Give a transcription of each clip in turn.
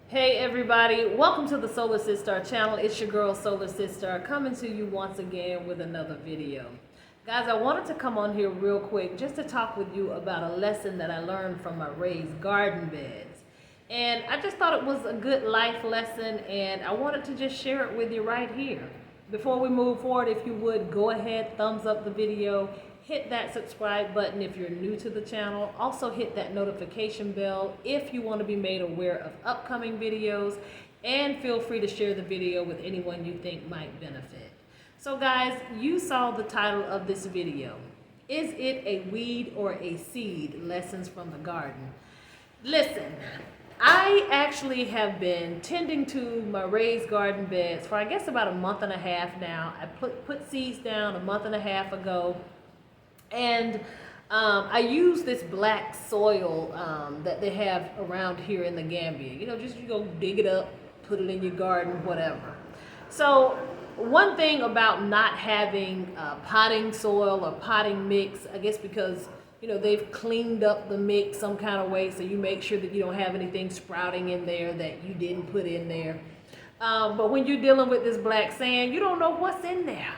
Hey everybody, welcome to the Solar Sister channel. It's your girl Solar Sister coming to you once again with another video. Guys, I wanted to come on here real quick just to talk with you about a lesson that I learned from my raised garden beds. And I just thought it was a good life lesson and I wanted to just share it with you right here. Before we move forward, if you would, go ahead, thumbs up the video, hit that subscribe button if you're new to the channel. Also hit that notification bell if you want to be made aware of upcoming videos, and feel free to share the video with anyone you think might benefit. So guys, you saw the title of this video. Is it a weed or a seed? Lessons from the garden. Listen, I actually have been tending to my raised garden beds for I guess about a month and a half now. I put seeds down a month and a half ago, and I use this black soil that they have around here in the Gambia. You know, just you go dig it up, put it in your garden, whatever. So one thing about not having potting soil or potting mix, I guess because you know they've cleaned up the mix some kind of way, so you make sure that you don't have anything sprouting in there that you didn't put in there. But when you're dealing with this black sand, you don't know what's in there.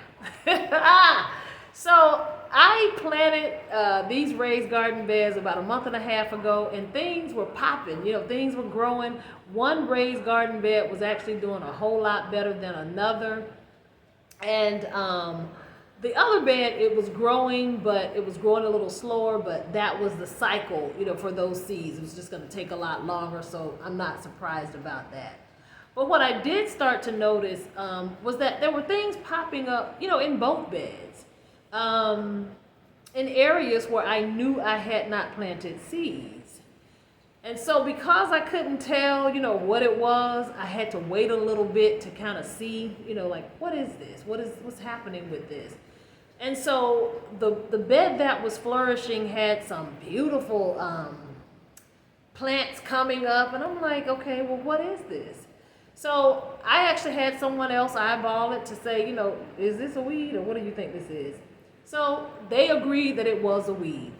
So I planted these raised garden beds about a month and a half ago, and things were popping. You know, things were growing. One raised garden bed was actually doing a whole lot better than another, and the other bed, it was growing, but it was growing a little slower. But that was the cycle, you know, for those seeds. It was just going to take a lot longer, so I'm not surprised about that. But what I did start to notice was that there were things popping up, you know, in both beds. In areas where I knew I had not planted seeds. And so because I couldn't tell, you know, what it was, I had to wait a little bit to kind of see, you know, like, what is this? What's happening with this? And so the bed that was flourishing had some beautiful plants coming up, and I'm like, okay, well, what is this? So I actually had someone else eyeball it to say, you know, is this a weed or what do you think this is? So they agreed that it was a weed.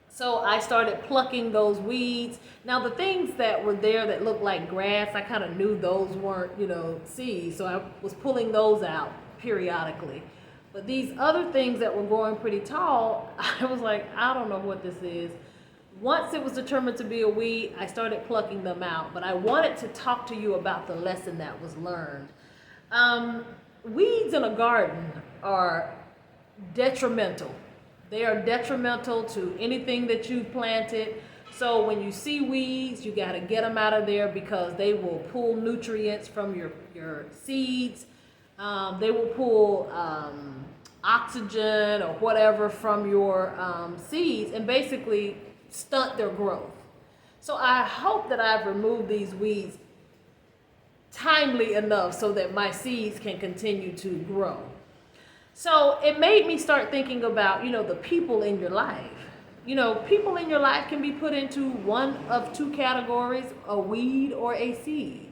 So I started plucking those weeds. Now the things that were there that looked like grass, I kind of knew those weren't, you know, seeds. So I was pulling those out periodically. But these other things that were growing pretty tall, I was like, I don't know what this is. Once it was determined to be a weed, I started plucking them out. But I wanted to talk to you about the lesson that was learned. Weeds in a garden are detrimental. They are detrimental to anything that you've planted. So when you see weeds, you got to get them out of there because they will pull nutrients from your seeds. They will pull oxygen or whatever from your seeds and basically stunt their growth. So I hope that I've removed these weeds timely enough so that my seeds can continue to grow. So it made me start thinking about, you know, the people in your life. You know, people in your life can be put into one of two categories, a weed or a seed.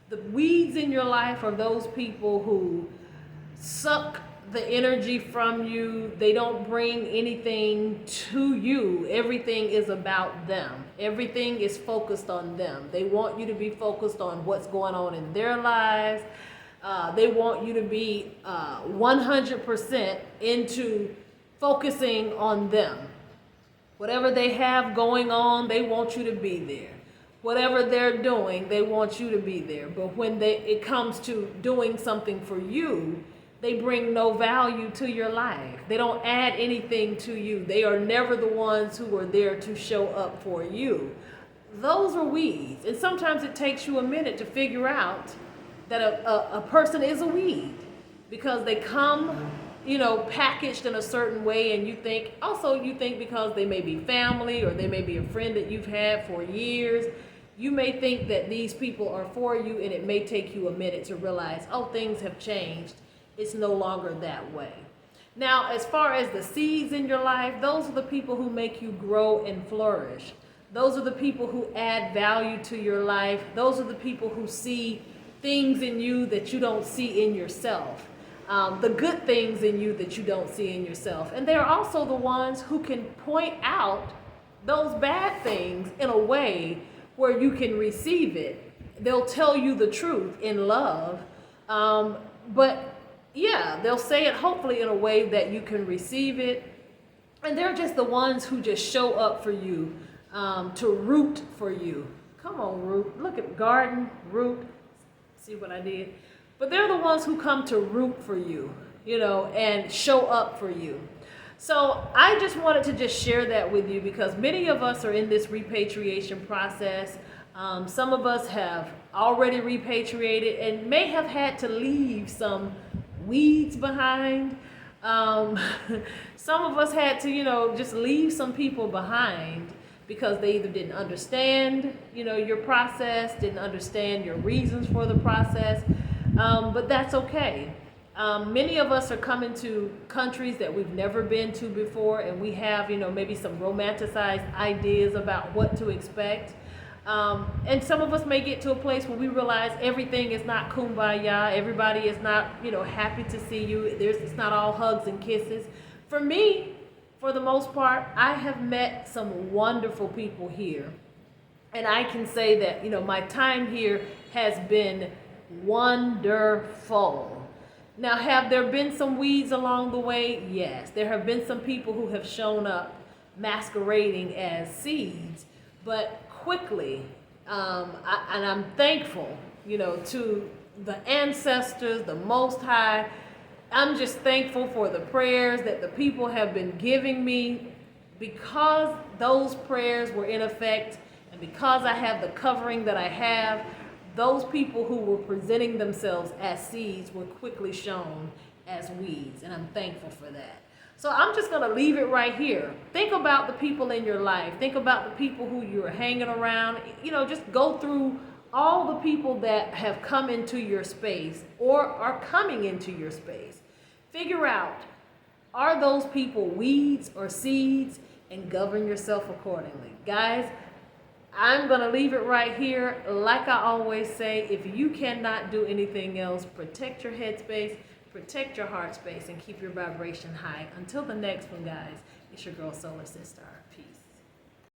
The weeds in your life are those people who suck the energy from you. They don't bring anything to you. Everything is about them. Everything is focused on them. They want you to be focused on what's going on in their lives. They want you to be 100% into focusing on them. Whatever they have going on, they want you to be there. Whatever they're doing, they want you to be there. But when it comes to doing something for you, they bring no value to your life. They don't add anything to you. They are never the ones who are there to show up for you. Those are weeds. And sometimes it takes you a minute to figure out that a person is a weed because they come, you know, packaged in a certain way, and you think because they may be family or they may be a friend that you've had for years, you may think that these people are for you, and it may take you a minute to realize, oh, things have changed. It's no longer that way. Now, as far as the seeds in your life, those are the people who make you grow and flourish. Those are the people who add value to your life. Those are the people who see things in you that you don't see in yourself. The good things in you that you don't see in yourself. And they're also the ones who can point out those bad things in a way where you can receive it they'll tell you the truth in love, but yeah, they'll say it hopefully in a way that you can receive it. And they're just the ones who just show up for you, to root for you. Come on, root. Look at garden, root. See what I did? But they're the ones who come to root for you, and show up for you. So I just wanted to just share that with you because many of us are in this repatriation process. Some of us have already repatriated and may have had to leave some weeds behind. Some of us had to, just leave some people behind because they either didn't understand, your process, didn't understand your reasons for the process. But that's okay. Many of us are coming to countries that we've never been to before, and we have, maybe some romanticized ideas about what to expect. And some of us may get to a place where we realize everything is not kumbaya. Everybody is not, happy to see you. It's not all hugs and kisses. For me, for the most part, I have met some wonderful people here. And I can say that, my time here has been wonderful. Now, have there been some weeds along the way? Yes. There have been some people who have shown up masquerading as seeds, but quickly, and I'm thankful, to the ancestors, the Most High. I'm just thankful for the prayers that the people have been giving me, because those prayers were in effect, and because I have the covering that I have. Those people who were presenting themselves as seeds were quickly shown as weeds, and I'm thankful for that. So I'm just going to leave it right here. Think about the people in your life. Think about the people who you're hanging around. Just go through all the people that have come into your space or are coming into your space. Figure out, are those people weeds or seeds, and govern yourself accordingly. Guys, I'm going to leave it right here. Like I always say, if you cannot do anything else, protect your headspace, protect your heart space, and keep your vibration high. Until the next one, guys, it's your girl, Solar Sister. Peace.